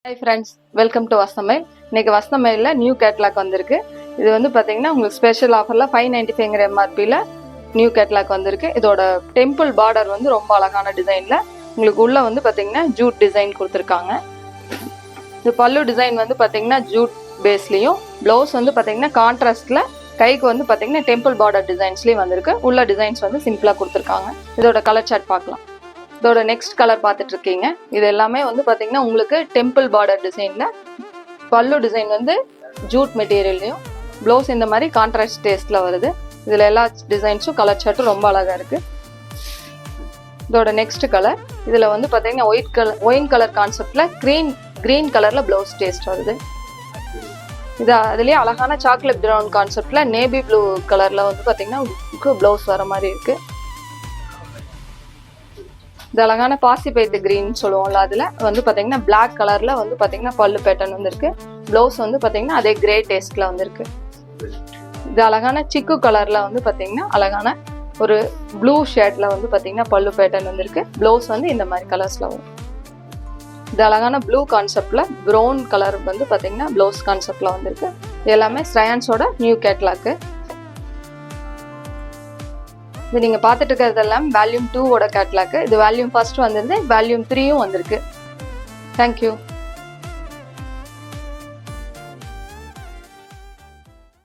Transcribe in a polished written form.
Hi friends, welcome to வசந்தமைல். இன்னைக்கு வசந்தமைலில் நியூ கேட்லாக் வந்திருக்கு. இது வந்து பார்த்தீங்கன்னா உங்களுக்கு ஸ்பெஷல் ஆஃபரில் 595 எம்ஆர்பியில் நியூ கேட்லாக் வந்திருக்கு. இதோட டெம்பிள் பார்டர் வந்து ரொம்ப அழகான டிசைனில் உங்களுக்கு உள்ளே வந்து பார்த்தீங்கன்னா ஜூட் டிசைன் கொடுத்துருக்காங்க. இது பல்லு டிசைன் வந்து பார்த்தீங்கன்னா ஜூட் பேஸ்லேயும், ப்ளவுஸ் வந்து பார்த்தீங்கன்னா கான்ட்ராஸ்டில் கைக்கு வந்து பார்த்தீங்கன்னா டெம்பிள் பார்டர் டிசைன்ஸ்லேயும் வந்திருக்கு. உள்ள டிசைன்ஸ் வந்து சிம்பிளாக கொடுத்துருக்காங்க. இதோட கலர் சார்ட் பார்க்கலாம். இதோட நெக்ஸ்ட் கலர் பார்த்துட்டு இருக்கீங்க. இது எல்லாமே வந்து பார்த்தீங்கன்னா உங்களுக்கு டெம்பிள் பார்டர் டிசைனில், பல்லு டிசைன் வந்து ஜூட் மெட்டீரியல்லையும், ப்ளவுஸ் இந்த மாதிரி கான்ட்ராஸ்ட் டேஸ்ட்டில் வருது. இதில் எல்லா டிசைன்ஸும் கலர் சார்ட்டும் ரொம்ப அழகாக இருக்குது. இதோட நெக்ஸ்ட் கலர், இதில் வந்து பார்த்தீங்கன்னா ஒயின் கலர் கான்செப்டில் க்ரீன் கலரில் ப்ளவுஸ் டேஸ்ட் வருது. இது அதுலேயே அழகான சாக்லேட் ப்ரௌன் கான்செப்டில் நேவி ப்ளூ கலரில் வந்து பார்த்தீங்கன்னா ப்ளவுஸ் வர மாதிரி இருக்குது. இது அழகான பாசி பைத்து கிரீன் சொல்லுவோம்ல, அதில் வந்து பார்த்தீங்கன்னா பிளாக் கலரில் வந்து பார்த்தீங்கன்னா பல்லு பேட்டர்ன் வந்துருக்கு. ப்ளவுஸ் வந்து பார்த்தீங்கன்னா அதே கிரே டேஸ்ட்டில் வந்துருக்கு. இது அழகான சிக்கு கலரில் வந்து பார்த்தீங்கன்னா அழகான ஒரு ப்ளூ ஷேட்ல வந்து பார்த்தீங்கன்னா பல்லு பேட்டர்ன் வந்துருக்கு. ப்ளவுஸ் வந்து இந்த மாதிரி கலர்ஸில் வரும். இது அழகான ப்ளூ கான்செப்டில் ப்ரௌன் கலர் வந்து பார்த்தீங்கன்னா ப்ளவுஸ் கான்செப்டில் வந்திருக்கு. இது எல்லாமே ஸ்ரயான்ஸோட நியூ கேட்லாக்கு. இது நீங்கள் பார்த்துட்டு இருக்கிறதெல்லாம் வால்யூம் 2 கேட்லாக்கு. இது வால்யூம் 1 வந்திருந்து, வால்யூம் 3 வந்திருக்கு. தேங்க்யூ.